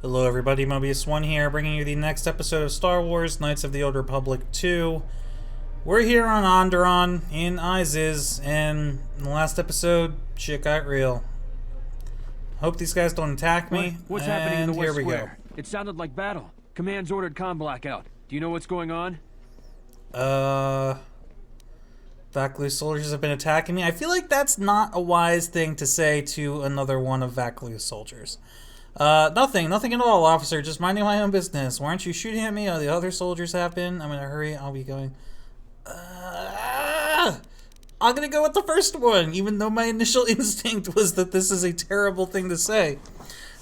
Hello everybody, Mobius1 here, bringing you the next episode of Star Wars Knights of the Old Republic 2. We're here on Onderon, in Iziz, and in the last episode, shit got real. Hope these guys don't attack me, What's happening in the West here we Square? It sounded like battle. Command's ordered comm blackout. Do you know what's going on? Vaklu's soldiers have been attacking me. I feel like that's not a wise thing to say to another one of Vaklu's soldiers. Nothing at all, officer. Just minding my own business. Why aren't you shooting at me? Oh, the other soldiers have been. I'm gonna hurry. I'll be going. I'm gonna go with the first one, even though my initial instinct was that this is a terrible thing to say.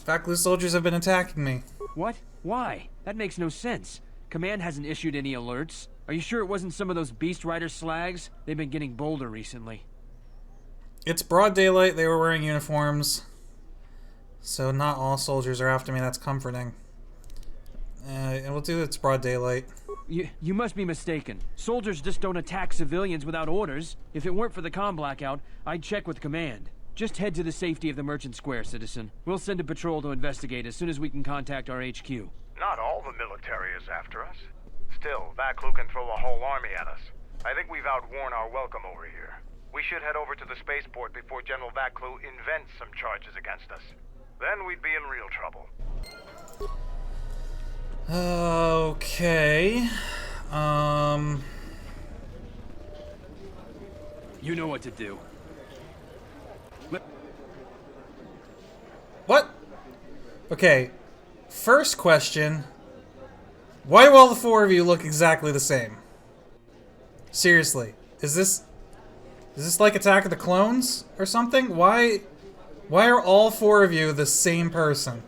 Vaklu's soldiers have been attacking me. What? Why? That makes no sense. Command hasn't issued any alerts. Are you sure it wasn't some of those Beast Rider slags? They've been getting bolder recently. It's broad daylight. They were wearing uniforms. So not all soldiers are after me. That's comforting. And we'll do it's broad daylight. You must be mistaken. Soldiers just don't attack civilians without orders. If it weren't for the comm blackout, I'd check with command. Just head to the safety of the Merchant Square, citizen. We'll send a patrol to investigate as soon as we can contact our HQ. Not all the military is after us. Still, Vaklu can throw a whole army at us. I think we've outworn our welcome over here. We should head over to the spaceport before General Vaklu invents some charges against us. Then we'd be in real trouble. Okay. You know what to do. What? Okay. First question. Why do all the four of you look exactly the same? Seriously. Is this like Attack of the Clones or something? Why are all four of you the same person?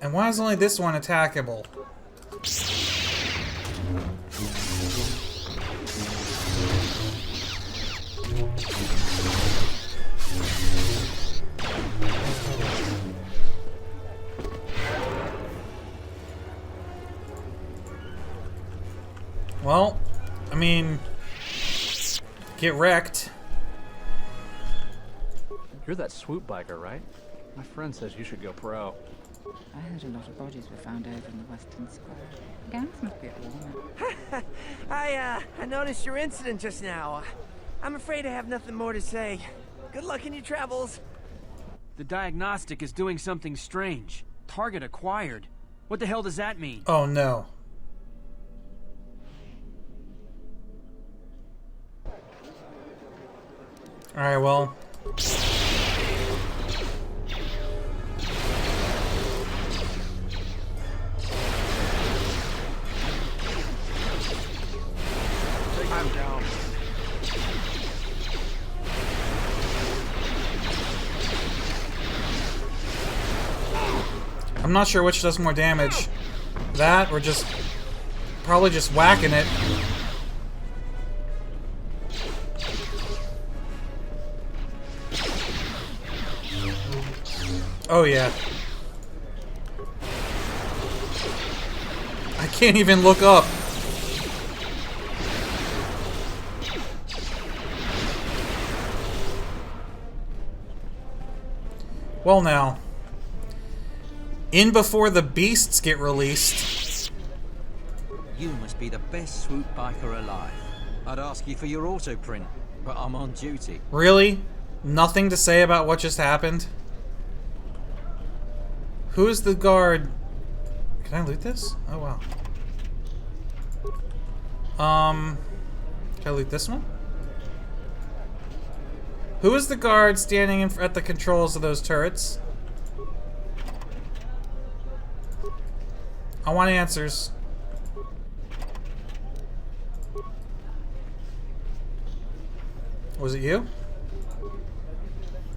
And why is only this one attackable? Well, I mean, get wrecked. You're that swoop biker, right? My friend says you should go pro. I heard a lot of bodies were found over in the Western Square. The gangs must be at war. I noticed your incident just now. I'm afraid I have nothing more to say. Good luck in your travels. The diagnostic is doing something strange. Target acquired. What the hell does that mean? Oh no. Alright, well. I'm down. I'm not sure which does more damage. That or just probably just whacking it. Oh yeah. I can't even look up. Well now. In before the beasts get released. You must be the best swoop biker alive. I'd ask you for your auto print, but I'm on duty. Really? Nothing to say about what just happened? Who's the guard? Can I loot this? Oh wow. Can I loot this one? Who is the guard standing at the controls of those turrets? I want answers. Was it you?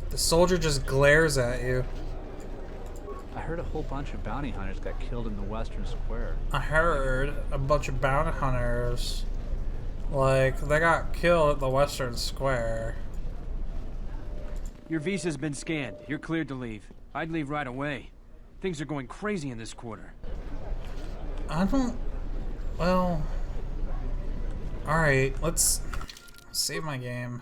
The soldier just glares at you. I heard a whole bunch of bounty hunters got killed in the Western Square. I heard a bunch of bounty hunters, like, they got killed at the Western Square. Your visa's been scanned. You're cleared to leave. I'd leave right away. Things are going crazy in this quarter. I don't... Well... Alright, let's save my game.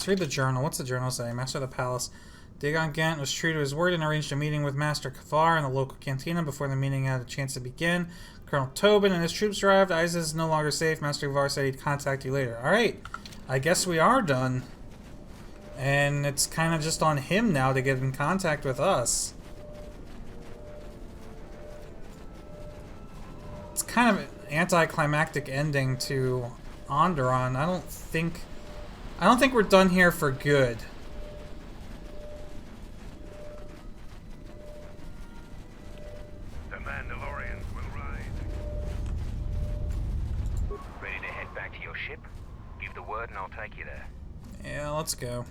Let's read the journal. What's the journal say? Master of the Palace. Dagon Gant was true to his word and arranged a meeting with Master Kavar in the local cantina before the meeting had a chance to begin. Colonel Tobin and his troops arrived. Isis is no longer safe. Master Kavar said he'd contact you later. Alright, I guess we are done. And it's kind of just on him now to get in contact with us. It's kind of an anticlimactic ending to Onderon. I don't think we're done here for good. The Mandalorians will rise. Ready to head back to your ship? Give the word and I'll take you there. Yeah, let's go.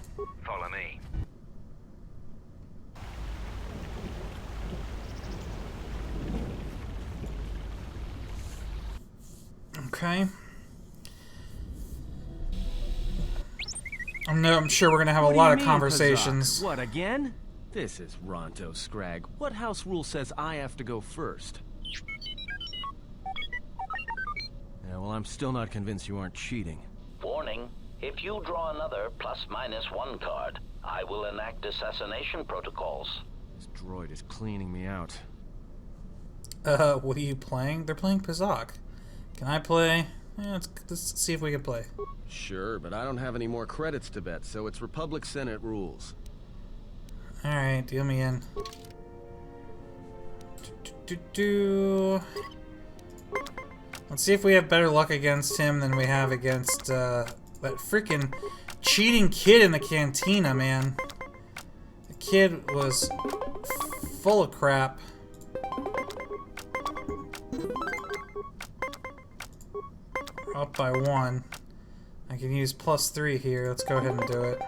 Follow me. Okay. I'm sure we're gonna have a lot of conversations. Pazak? What, again? This is Ronto Scrag. What house rule says I have to go first? Yeah, well, I'm still not convinced you aren't cheating. Warning, if you draw another +-1 card, I will enact assassination protocols. This droid is cleaning me out. What are you playing? They're playing Pazak. Can I play? Yeah, let's see if we can play. Sure, but I don't have any more credits to bet, so it's Republic Senate rules. Alright, deal me in. Let's see if we have better luck against him than we have against that freaking cheating kid in the cantina, man. The kid was full of crap. We're up by 1. I can use +3 here. Let's go ahead and do it.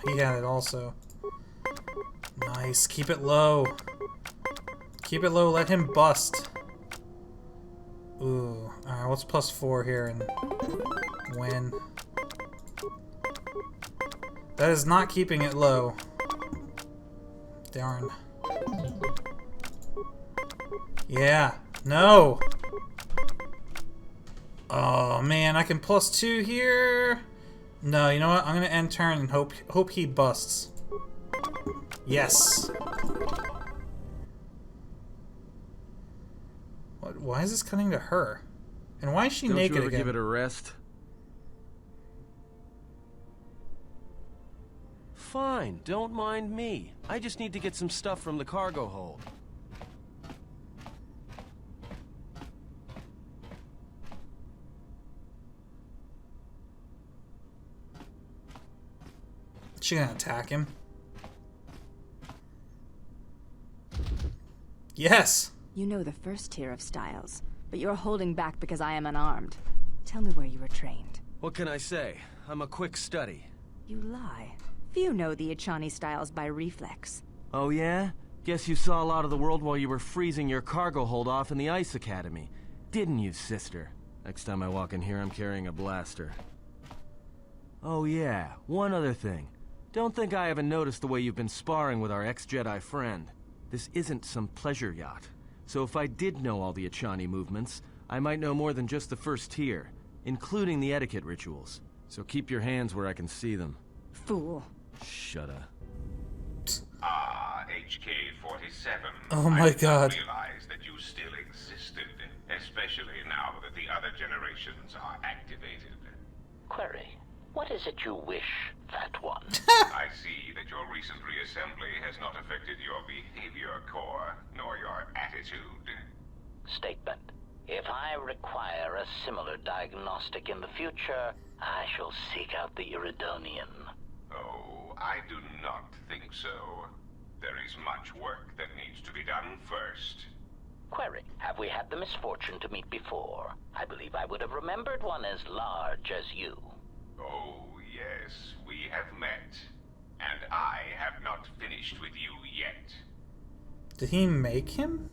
He had it also. Nice. Keep it low. Keep it low. Let him bust. Ooh. Alright, what's +4 here and win? That is not keeping it low. Darn. Yeah. No! Oh man, I can +2 here. No, you know what? I'm gonna end turn and hope he busts. Yes. What? Why is this cutting to her? And why is she naked Don't you ever again? give it a rest? Fine, don't mind me. I just need to get some stuff from the cargo hold. She gonna attack him? Yes! You know the first tier of styles, but you're holding back because I am unarmed. Tell me where you were trained. What can I say? I'm a quick study. You lie. Few know the Echani styles by reflex. Oh yeah? Guess you saw a lot of the world while you were freezing your cargo hold off in the Ice Academy. Didn't you, sister? Next time I walk in here, I'm carrying a blaster. Oh yeah, one other thing. Don't think I haven't noticed the way you've been sparring with our ex-Jedi friend. This isn't some pleasure yacht. So if I did know all the Echani movements, I might know more than just the first tier, including the etiquette rituals. So keep your hands where I can see them. Fool. Shut up. HK-47. Oh my God. I didn't realize that you still existed, especially now that the other generations are activated. Query, what is it you wish, Fat One? I see that your recent reassembly has not affected your behavior core, nor your attitude. Statement. If I require a similar diagnostic in the future, I shall seek out the Iridonian. Oh, I do not think so. There is much work that needs to be done first. Query, have we had the misfortune to meet before? I believe I would have remembered one as large as you. Oh, yes, we have met. And I have not finished with you yet. Did he make him?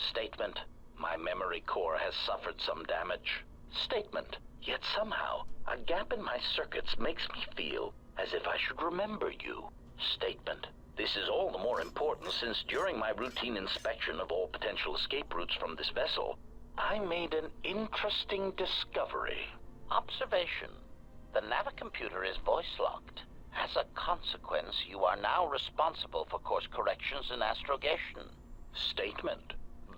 Statement. My memory core has suffered some damage. Statement. Yet somehow, a gap in my circuits makes me feel as if I should remember you. Statement. This is all the more important since during my routine inspection of all potential escape routes from this vessel, I made an interesting discovery. Observation. The navicomputer is voice-locked. As a consequence, you are now responsible for course corrections and astrogation. Statement.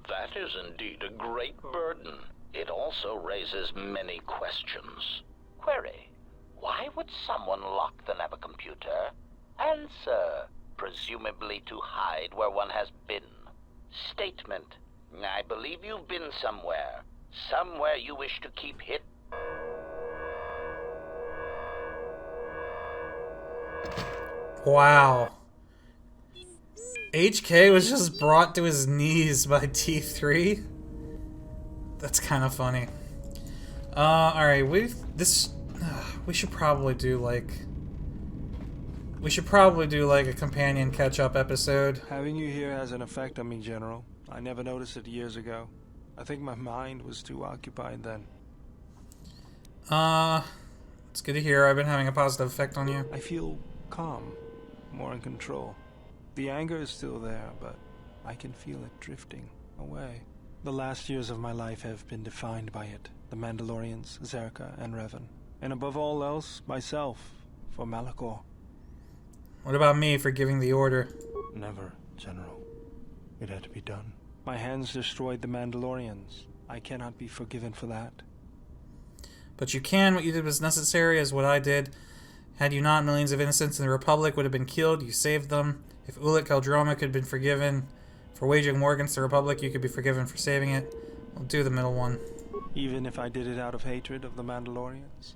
That is indeed a great burden. It also raises many questions. Query. Why would someone lock the navicomputer? Answer. Presumably to hide where one has been. Statement. I believe you've been somewhere. Somewhere you wish to keep hidden. Wow. HK was just brought to his knees by T3? That's kind of funny. Alright, we should probably do like a companion catch-up episode. Having you here has an effect on me, General. I never noticed it years ago. I think my mind was too occupied then. It's good to hear. I've been having a positive effect on you. I feel calm, more in control. The anger is still there, but I can feel it drifting away. The last years of my life have been defined by it. The Mandalorians, Zerka, and Revan. And above all else, myself, for Malachor. What about me for giving the order? Never, General. It had to be done. My hands destroyed the Mandalorians. I cannot be forgiven for that. But you can. What you did was necessary, as what I did. Had you not, millions of innocents in the Republic would have been killed. You saved them. If Ulic Qel-Droma could have been forgiven for waging war against the Republic, you could be forgiven for saving it. We'll do the middle one. Even if I did it out of hatred of the Mandalorians?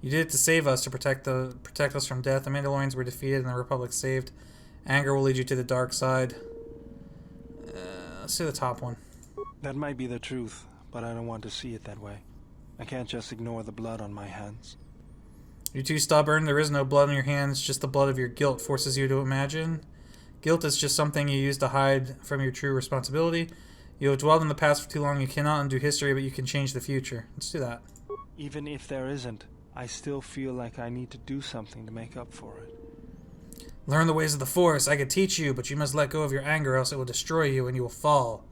You did it to save us, to protect us from death. The Mandalorians were defeated and the Republic saved. Anger will lead you to the dark side. Let's do the top one. That might be the truth, but I don't want to see it that way. I can't just ignore the blood on my hands. You're too stubborn. There is no blood on your hands, just the blood of your guilt forces you to imagine. Guilt is just something you use to hide from your true responsibility. You have dwelled in the past for too long. You cannot undo history, but you can change the future. Let's do that. Even if there isn't, I still feel like I need to do something to make up for it. Learn the ways of the Force. I could teach you, but you must let go of your anger, else it will destroy you and you will fall.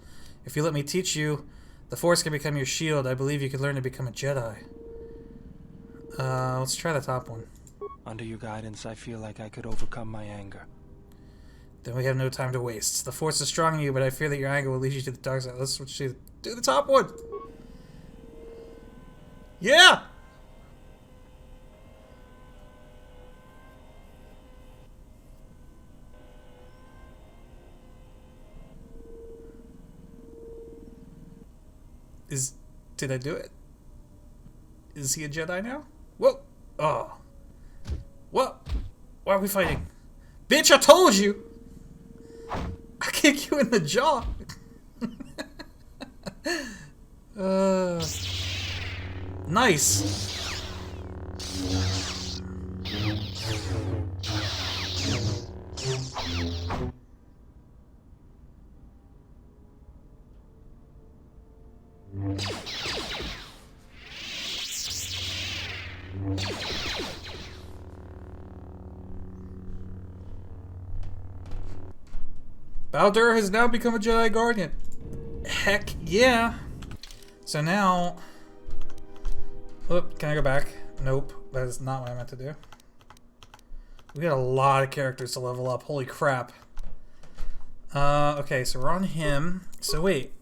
If you let me teach you, the Force can become your shield. I believe you could learn to become a Jedi. Let's try the top one. Under your guidance, I feel like I could overcome my anger. Then we have no time to waste. The Force is strong in you, but I fear that your anger will lead you to the dark side. Let's switch to do the top one. Yeah! Did I do it? Is he a Jedi now? Whoa! Oh. What? Why are we fighting? Bitch, I told you! I kick you in the jaw! Nice! Bao-dur has now become a Jedi Guardian. Heck yeah. So now... Oop, can I go back? Nope, that is not what I meant to do. We got a lot of characters to level up. Holy crap. Okay, so we're on him. So wait.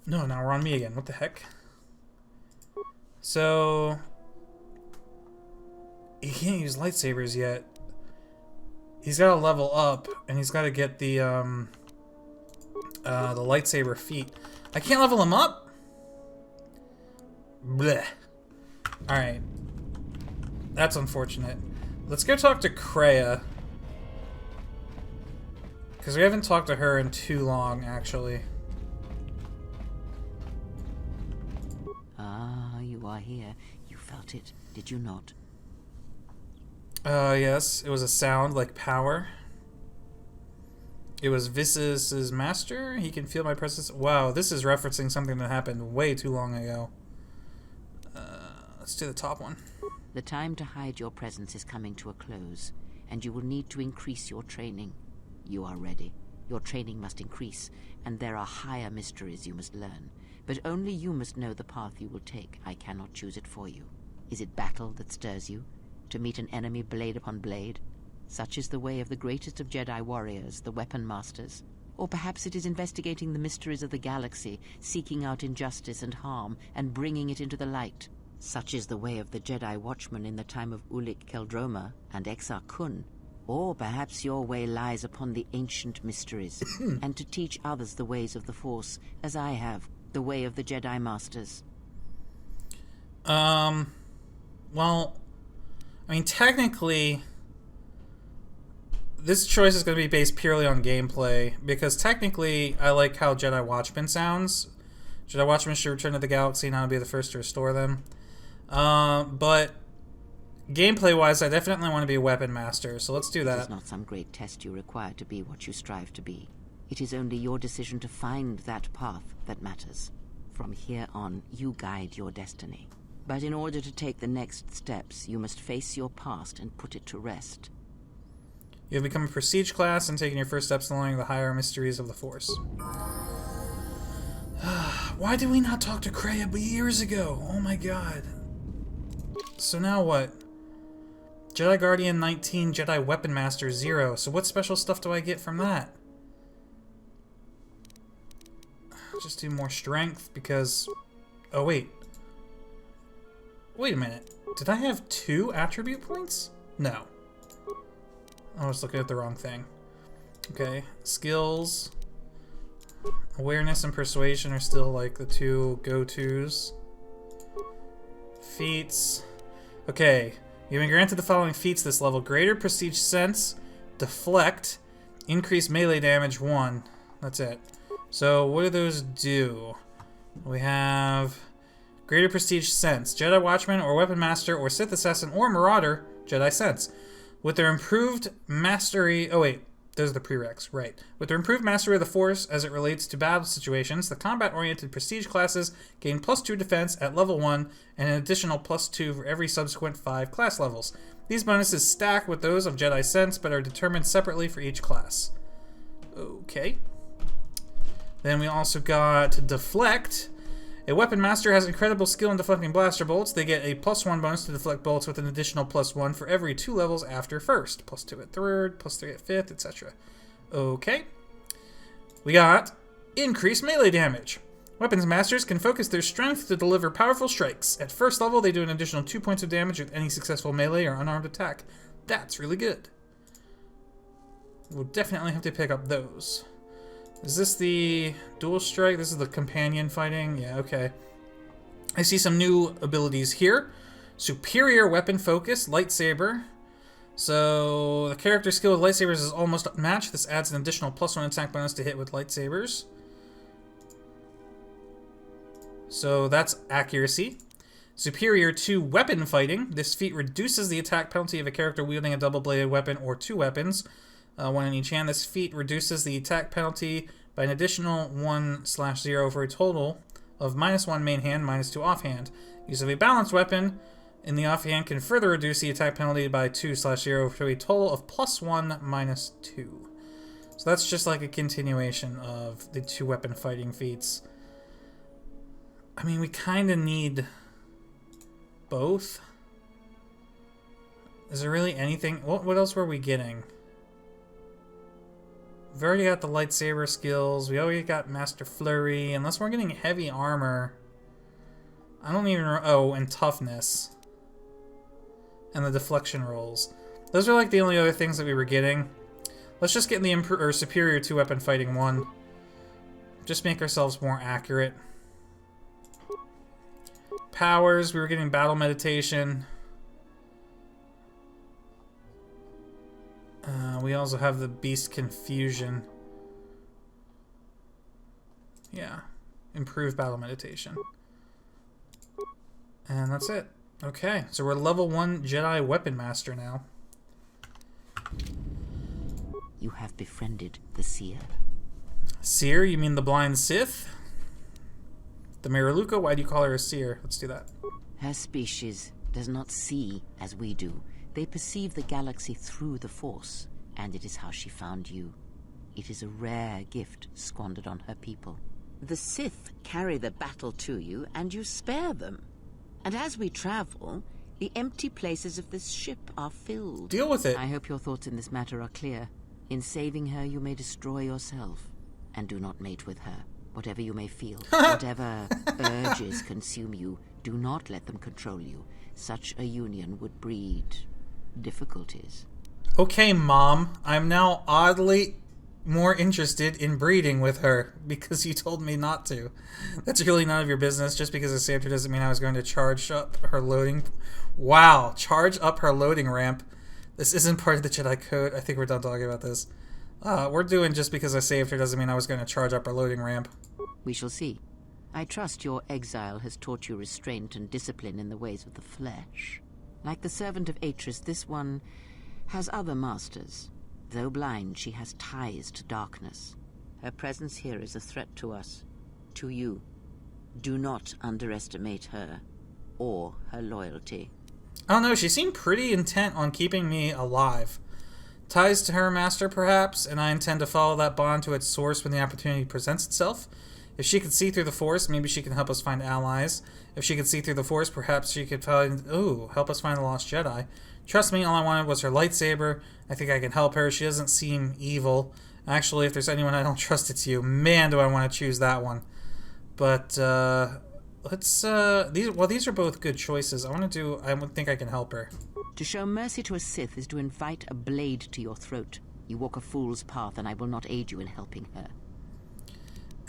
No, now we're on me again. What the heck? So... He can't use lightsabers yet. He's got to level up, and he's got to get the lightsaber feat. I can't level him up? Blech. Alright. That's unfortunate. Let's go talk to Kreia. Because we haven't talked to her in too long, actually. Ah, you are here. You felt it, did you not? Yes. It was a sound like power. It was Visis's master. He can feel my presence. Wow, this is referencing something that happened way too long ago. Let's do the top one. The time to hide your presence is coming to a close, and you will need to increase your training. You are ready. Your training must increase, and there are higher mysteries you must learn. But only you must know the path you will take. I cannot choose it for you. Is it battle that stirs you? To meet an enemy blade upon blade? Such is the way of the greatest of Jedi warriors, the weapon masters. Or perhaps it is investigating the mysteries of the galaxy, seeking out injustice and harm, and bringing it into the light. Such is the way of the Jedi watchman in the time of Ulic Qel-Droma and Exar Kun. Or perhaps your way lies upon the ancient mysteries, and to teach others the ways of the Force, as I have, the way of the Jedi Masters. Well, I mean, technically, this choice is going to be based purely on gameplay, because technically, I like how Jedi Watchman sounds. Jedi Watchman should return to the galaxy, and I'll be the first to restore them. But gameplay-wise, I definitely want to be a weapon master, so let's do that. It is not some great test you require to be what you strive to be. It is only your decision to find that path that matters. From here on, you guide your destiny. But in order to take the next steps, you must face your past and put it to rest. You have become a prestige class and taken your first steps in learning the higher mysteries of the Force. Why did we not talk to Kreia years ago? Oh my god. So now what? Jedi Guardian 19, Jedi Weapon Master 0. So what special stuff do I get from that? Just do more strength because... Oh wait. Wait a minute. Did I have 2 attribute points? No. I was looking at the wrong thing. Okay. Skills. Awareness and persuasion are still like the 2 go-tos. Feats. Okay. You've been granted the following feats this level. Greater Prestige Sense. Deflect. Increase melee damage 1. That's it. So what do those do? We have Greater Prestige Sense. Jedi Watchman or Weapon Master or Sith Assassin or Marauder. Jedi Sense. With their improved mastery... Oh wait. Those are the prereqs, right. With their improved mastery of the Force as it relates to battle situations, the combat-oriented prestige classes gain +2 defense at level 1 and an additional +2 for every subsequent 5 class levels. These bonuses stack with those of Jedi Sense, but are determined separately for each class. Okay. Then we also got Deflect. A Weapon Master has incredible skill in deflecting blaster bolts. They get a +1 bonus to deflect bolts with an additional +1 for every 2 levels after first. +2 at third, +3 at fifth, etc. Okay. We got Increased Melee Damage. Weapons Masters can focus their strength to deliver powerful strikes. At first level, they do an additional 2 points of damage with any successful melee or unarmed attack. That's really good. We'll definitely have to pick up those. Is this the dual strike? This is the companion fighting? Yeah, okay. I see some new abilities here. Superior weapon focus, lightsaber. So the character skill with lightsabers is almost matched. This adds an additional +1 attack bonus to hit with lightsabers. So that's accuracy. Superior to weapon fighting. This feat reduces the attack penalty of a character wielding a double-bladed weapon or 2 weapons. One in each hand. This feat reduces the attack penalty by an additional 1/0 for a total of -1 main hand, -2 offhand. Use of a balanced weapon in the offhand can further reduce the attack penalty by 2/0 for a total of +1 -2. So that's just like a continuation of the 2 weapon fighting feats. I mean, we kind of need both. Is there really anything? What else were we getting? We've already got the lightsaber skills. We already got Master Flurry. Unless we're getting heavy armor. I don't even... Oh, and toughness. And the deflection rolls. Those are like the only other things that we were getting. Let's just get the superior 2 weapon fighting one. Just make ourselves more accurate. Powers. We were getting battle meditation. We also have the Beast Confusion. Yeah. Improved battle meditation. And that's it. Okay, so we're level 1 Jedi Weapon Master now. You have befriended the Seer. Seer? You mean the blind Sith? The Miraluka? Why do you call her a Seer? Let's do that. Her species does not see as we do. They perceive the galaxy through the Force, and it is how she found you. It is a rare gift squandered on her people. The Sith carry the battle to you, and you spare them. And as we travel, the empty places of this ship are filled. Deal with it. I hope your thoughts in this matter are clear. In saving her, you may destroy yourself. And do not mate with her. Whatever you may feel, whatever urges consume you, do not let them control you. Such a union would breed difficulties. Okay, Mom. I'm now oddly more interested in breeding with her because you told me not to. That's really none of your business. Just because I saved her doesn't mean I was going to charge up her loading. Wow, charge up her loading ramp. This isn't part of the Jedi Code. I think we're done talking about this. We're doing just because I saved her doesn't mean I was going to charge up her loading ramp. We shall see. I trust your exile has taught you restraint and discipline in the ways of the flesh. Like the servant of Atris, this one has other masters. Though blind, she has ties to darkness. Her presence here is a threat to us, to you. Do not underestimate her, or her loyalty. I don't know, she seemed pretty intent on keeping me alive. Ties to her master, perhaps, and I intend to follow that bond to its source when the opportunity presents itself. If she could see through the Force, maybe she can help us find allies. If she could see through the Force, perhaps she could help us find the lost Jedi. Trust me, all I wanted was her lightsaber. I think I can help her. She doesn't seem evil. Actually, if there's anyone I don't trust, it's you. Man, do I want to choose that one. But, these are both good choices. I would think I can help her. To show mercy to a Sith is to invite a blade to your throat. You walk a fool's path, and I will not aid you in helping her.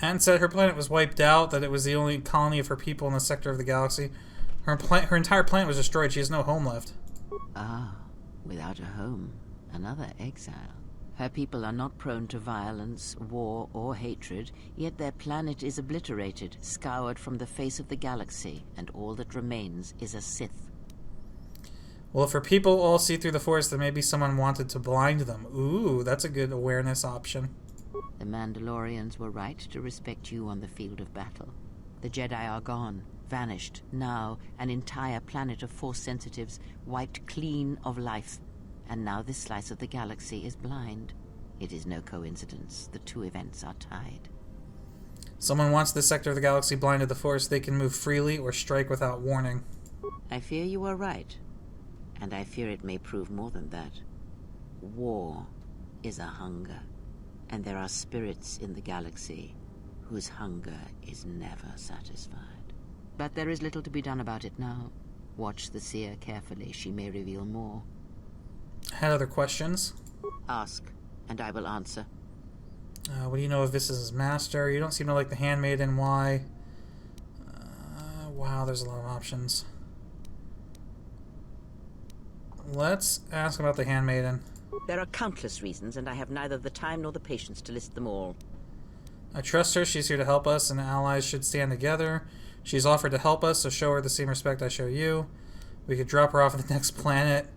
Anne said her planet was wiped out, that it was the only colony of her people in the sector of the galaxy. Her entire planet was destroyed. She has no home left. Ah, without a home, another exile. Her people are not prone to violence, war, or hatred, yet their planet is obliterated, scoured from the face of the galaxy, and all that remains is a Sith. Well, if her people all see through the Force, then maybe someone wanted to blind them. Ooh, that's a good awareness option. The Mandalorians were right to respect you on the field of battle. The Jedi are gone, vanished. Now, an entire planet of Force sensitives wiped clean of life. And now this slice of the galaxy is blind. It is no coincidence. The two events are tied. Someone wants this sector of the galaxy blind to the Force. They can move freely or strike without warning. I fear you are right. And I fear it may prove more than that. War is a hunger. And there are spirits in the galaxy whose hunger is never satisfied. But there is little to be done about it now. Watch the seer carefully. She may reveal more. I had other questions. Ask, and I will answer. What do you know of Vis's master? You don't seem to like the handmaiden. Why? Wow, there's a lot of options. Let's ask about the handmaiden. There are countless reasons, and I have neither the time nor the patience to list them all. I trust her. She's here to help us, and allies should stand together. She's offered to help us, so show her the same respect I show you. We could drop her off at the next planet.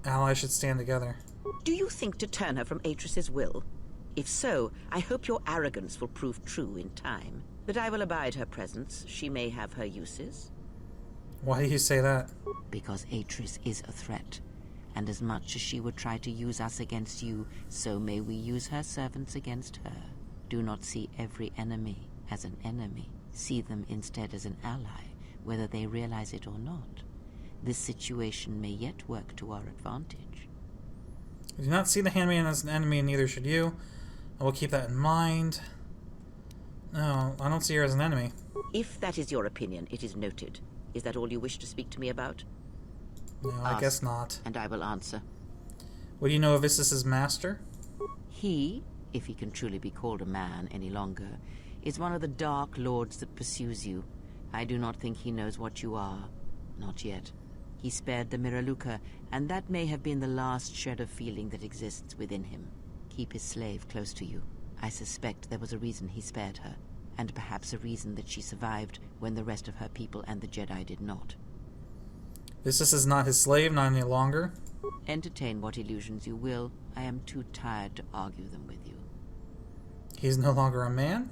Allies should stand together. Do you think to turn her from Atris's will? If so, I hope your arrogance will prove true in time. But I will abide her presence. She may have her uses. Why do you say that? Because Atris is a threat. And as much as she would try to use us against you, so may we use her servants against her. Do not see every enemy as an enemy. See them instead as an ally, whether they realize it or not. This situation may yet work to our advantage. I do not see the handmaiden as an enemy, and neither should you. I will keep that in mind. No, I don't see her as an enemy. If that is your opinion, it is noted. Is that all you wish to speak to me about? No, Ask, I guess not. And I will answer. What do you know of Vis's master? He, if he can truly be called a man any longer, is one of the Dark Lords that pursues you. I do not think he knows what you are. Not yet. He spared the Miraluka, and that may have been the last shred of feeling that exists within him. Keep his slave close to you. I suspect there was a reason he spared her, and perhaps a reason that she survived when the rest of her people and the Jedi did not. Vis is not his slave, not any longer. Entertain what illusions you will. I am too tired to argue them with you. He's no longer a man?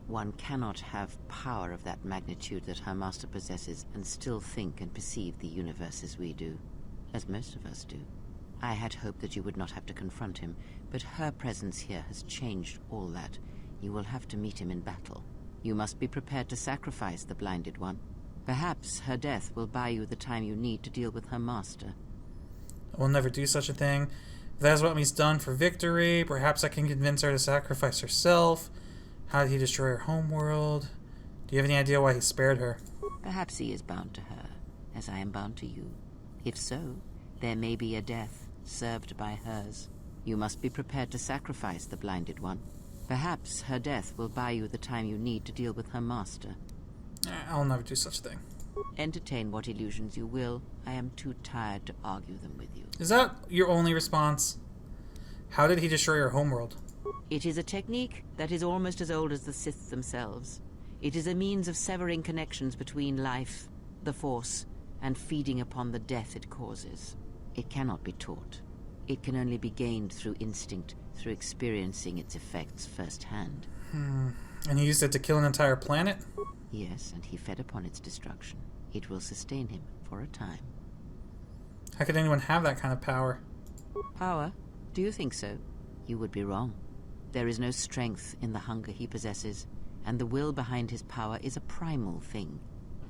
One cannot have power of that magnitude that her master possesses and still think and perceive the universe as we do, as most of us do. I had hoped that you would not have to confront him, but her presence here has changed all that. You will have to meet him in battle. You must be prepared to sacrifice the Blinded One. Perhaps her death will buy you the time you need to deal with her master. I will never do such a thing. If that is what he's done for victory, perhaps I can convince her to sacrifice herself. How did he destroy her homeworld? Do you have any idea why he spared her? Perhaps he is bound to her, as I am bound to you. If so, there may be a death served by hers. You must be prepared to sacrifice the Blinded One. Perhaps her death will buy you the time you need to deal with her master. I'll never do such a thing. Entertain what illusions you will. I am too tired to argue them with you. Is that your only response? How did he destroy your homeworld? It is a technique that is almost as old as the Sith themselves. It is a means of severing connections between life, the Force, and feeding upon the death it causes. It cannot be taught. It can only be gained through instinct, through experiencing its effects firsthand. And he used it to kill an entire planet? Yes, and he fed upon its destruction. It will sustain him for a time. How could anyone have that kind of power? Power? Do you think so? You would be wrong. There is no strength in the hunger he possesses, and the will behind his power is a primal thing,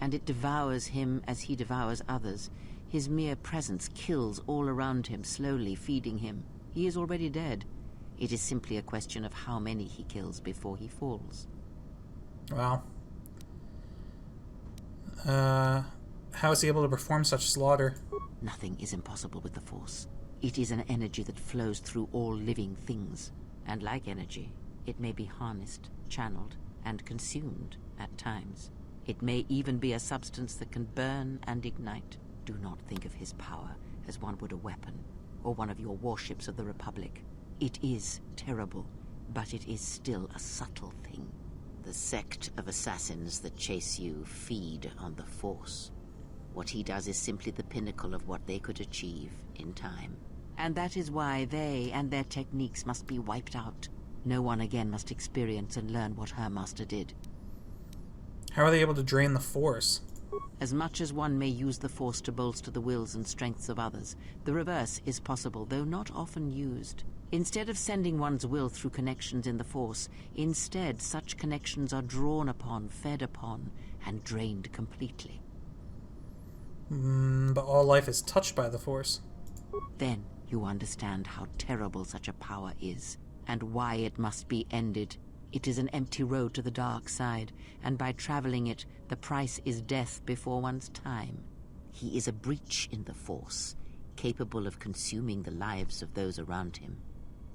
and it devours him as he devours others. His mere presence kills all around him, slowly feeding him. He is already dead. It is simply a question of how many he kills before he falls. Wow. How is he able to perform such slaughter? Nothing is impossible with the Force. It is an energy that flows through all living things. And like energy, it may be harnessed, channeled, and consumed at times. It may even be a substance that can burn and ignite. Do not think of his power as one would a weapon, or one of your warships of the Republic. It is terrible, but it is still a subtle thing. The sect of assassins that chase you feed on the Force. What he does is simply the pinnacle of what they could achieve in time. And that is why they and their techniques must be wiped out. No one again must experience and learn what her master did. How are they able to drain the Force? As much as one may use the Force to bolster the wills and strengths of others, the reverse is possible, though not often used. Instead of sending one's will through connections in the Force, instead such connections are drawn upon, fed upon, and drained completely. But all life is touched by the Force. Then you understand how terrible such a power is, and why it must be ended. It is an empty road to the dark side, and by traveling it, the price is death before one's time. He is a breach in the Force, capable of consuming the lives of those around him.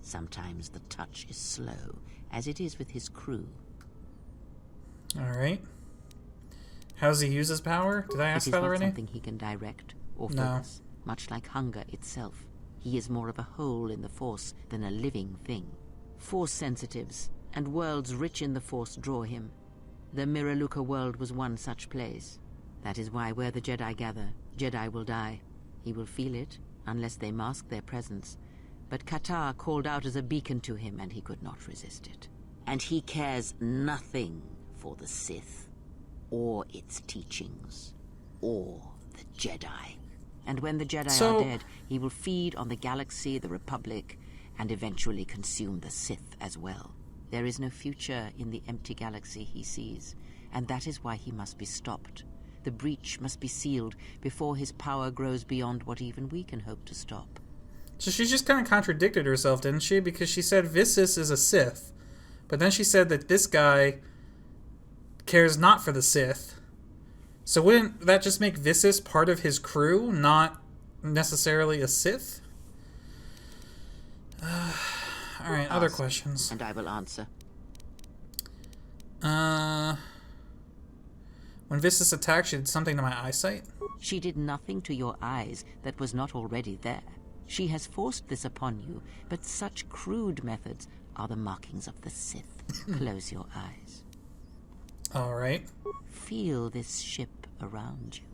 Sometimes the touch is slow, as it is with his crew. Alright. How does he use his power? Did I ask that already? It is not something he can direct or focus, much like hunger itself. He is more of a hole in the Force than a living thing. Force sensitives and worlds rich in the Force draw him. The Miraluka world was one such place. That is why where the Jedi gather, Jedi will die. He will feel it, unless they mask their presence. But KOTOR called out as a beacon to him, and he could not resist it. And he cares nothing for the Sith, or its teachings, or the Jedi. And when the Jedi are dead, he will feed on the galaxy, the Republic, and eventually consume the Sith as well. There is no future in the empty galaxy he sees, and that is why he must be stopped. The breach must be sealed before his power grows beyond what even we can hope to stop. So she just kind of contradicted herself, didn't she? Because she said Vissus is a Sith, but then she said that this guy cares not for the Sith. So wouldn't that just make Vissus part of his crew, not necessarily a Sith? Alright, other questions. And I will answer. When Vissus attacked, she did something to my eyesight? She did nothing to your eyes that was not already there. She has forced this upon you, but such crude methods are the markings of the Sith. Close your eyes. Alright. Feel this ship around you.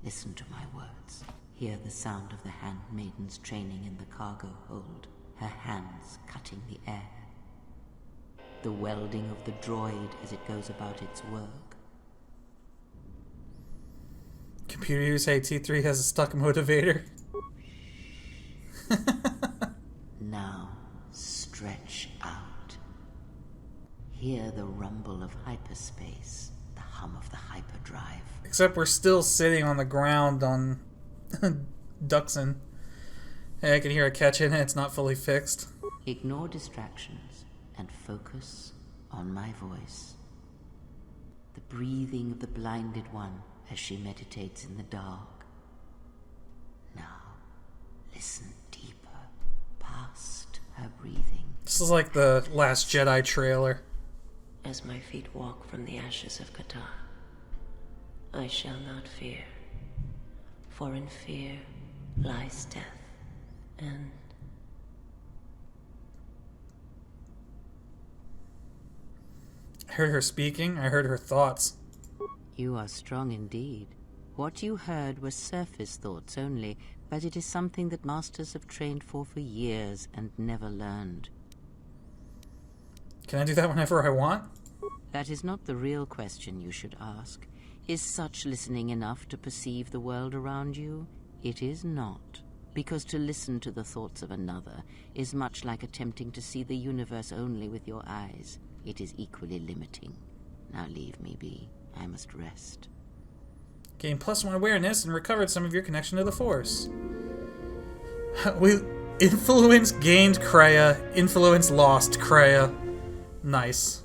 Listen to my words. Hear the sound of the handmaidens training in the cargo hold, her hands cutting the air. the welding of the droid as it goes about its work. Computer use T3 has a stuck motivator. Now, stretch out. Hear the rumble of hyperspace, the hum of the hyperdrive. Except we're still sitting on the ground on Duxon. Hey, I can hear a catch in it. It's not fully fixed. Ignore distractions and focus on my voice. The breathing of the blinded one as she meditates in the dark. Now, listen deeper, past her breathing. This is like the Last Jedi trailer. As my feet walk from the ashes of KOTOR, I shall not fear, for in fear lies death, and... I heard her speaking. I heard her thoughts. You are strong indeed. What you heard was surface thoughts only, but it is something that masters have trained for years and never learned. Can I do that whenever I want? That is not the real question you should ask. Is such listening enough to perceive the world around you? It is not. Because to listen to the thoughts of another is much like attempting to see the universe only with your eyes. It is equally limiting. Now leave me be. I must rest. Gain +1 awareness and recovered some of your connection to the Force. We influence gained Kreia, influence lost Kreia. Nice.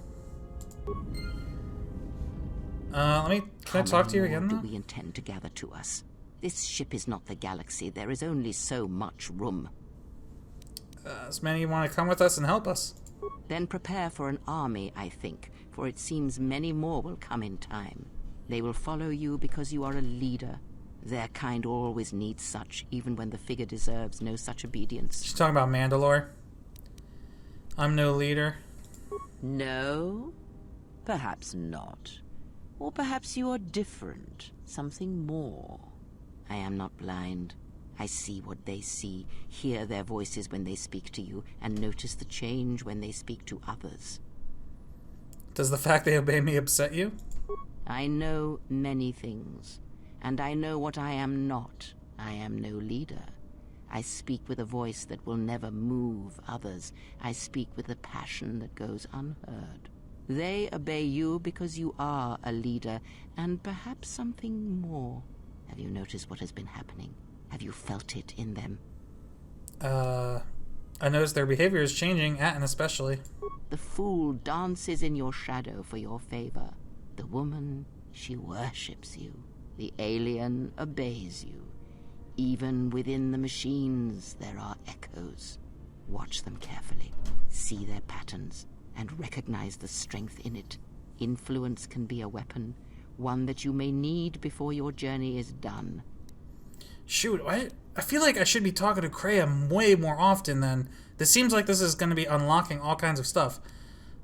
Can I talk to you again, though? Do we intend to gather to us? This ship is not the galaxy. There is only so much room. As many want to come with us and help us. Then prepare for an army, I think, for it seems many more will come in time. They will follow you because you are a leader. Their kind always needs such, even when the figure deserves no such obedience. She's talking about Mandalore. I'm no leader. No? Perhaps not. Or perhaps you are different. Something more. I am not blind. I see what they see, hear their voices when they speak to you, and notice the change when they speak to others. Does the fact they obey me upset you? I know many things, and I know what I am not. I am no leader. I speak with a voice that will never move others. I speak with a passion that goes unheard. They obey you because you are a leader, and perhaps something more. Have you noticed what has been happening? Have you felt it in them? I noticed their behavior is changing, Atton especially. The fool dances in your shadow for your favor. The woman, she worships you. The alien obeys you. Even within the machines, there are echoes. Watch them carefully. See their patterns, and recognize the strength in it. Influence can be a weapon, one that you may need before your journey is done. Shoot, I feel like I should be talking to Kreia way more often than... This seems like this is going to be unlocking all kinds of stuff.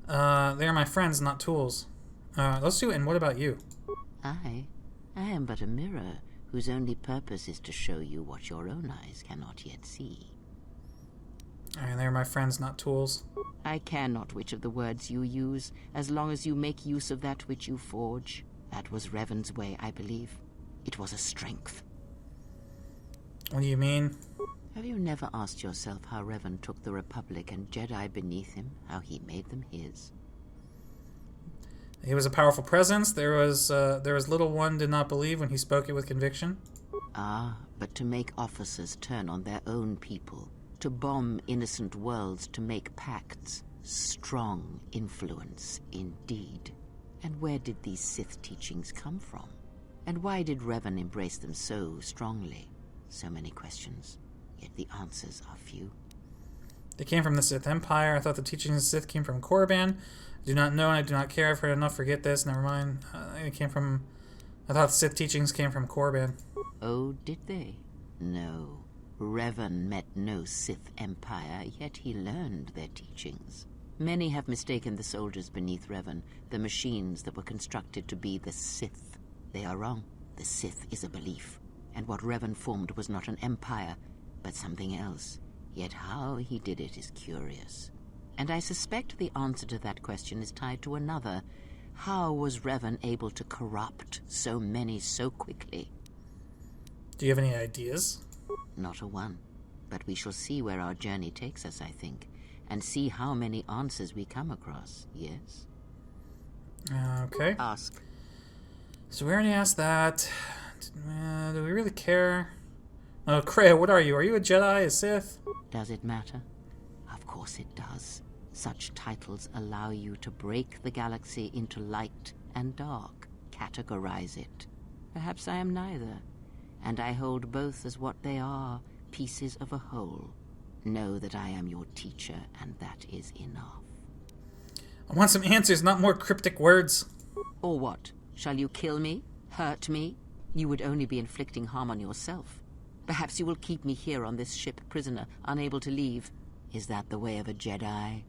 They are my friends, not tools. Let's do it, and what about you? I am but a mirror whose only purpose is to show you what your own eyes cannot yet see. Alright, they're my friends, not tools. I care not which of the words you use, as long as you make use of that which you forge. That was Revan's way, I believe. It was a strength. What do you mean? Have you never asked yourself how Revan took the Republic and Jedi beneath him, how he made them his? He was a powerful presence. There was little one did not believe when he spoke it with conviction. Ah, but to make officers turn on their own people, to bomb innocent worlds, to make pacts, strong influence indeed. And where did these Sith teachings come from? And why did Revan embrace them so strongly? So many questions, yet the answers are few. They came from the Sith Empire. I thought the teachings of Sith came from Korriban. I do not know, and I do not care. I've heard enough. Forget this. Never mind. It came from... I thought the Sith teachings came from Korriban. Oh, did they? No. Revan met no Sith Empire, yet he learned their teachings. Many have mistaken the soldiers beneath Revan, the machines that were constructed to be the Sith. They are wrong. The Sith is a belief. And what Revan formed was not an empire, but something else. Yet how he did it is curious. And I suspect the answer to that question is tied to another. How was Revan able to corrupt so many so quickly? Do you have any ideas? Not a one. But we shall see where our journey takes us, I think. And see how many answers we come across, yes? Okay. Ask. So we already asked that. Do we really care? Oh, Kreia, what are you? Are you a Jedi, a Sith? Does it matter? Of course it does. Such titles allow you to break the galaxy into light and dark, categorize it. Perhaps I am neither, and I hold both as what they are, pieces of a whole. Know that I am your teacher, and that is enough. I want some answers, not more cryptic words. Or what? Shall you kill me? Hurt me? You would only be inflicting harm on yourself. Perhaps you will keep me here on this ship prisoner, unable to leave. Is that the way of a Jedi?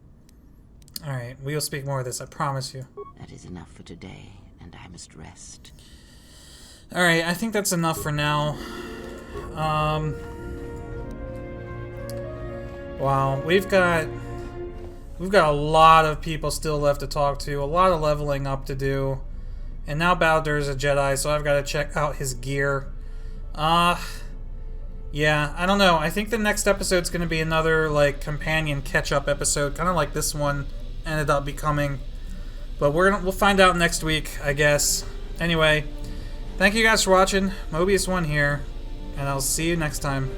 Alright, we'll speak more of this, I promise you. That is enough for today, and I must rest. Alright, I think that's enough for now. Wow, we've got a lot of people still left to talk to, a lot of leveling up to do. And now bao-dur is a Jedi, so I've got to check out his gear. Yeah, I don't know. I think the next episode's going to be another, like, companion catch-up episode, kind of like this one ended up becoming. But we'll find out next week, I guess. Anyway, thank you guys for watching. Mobius1 here, and I'll see you next time.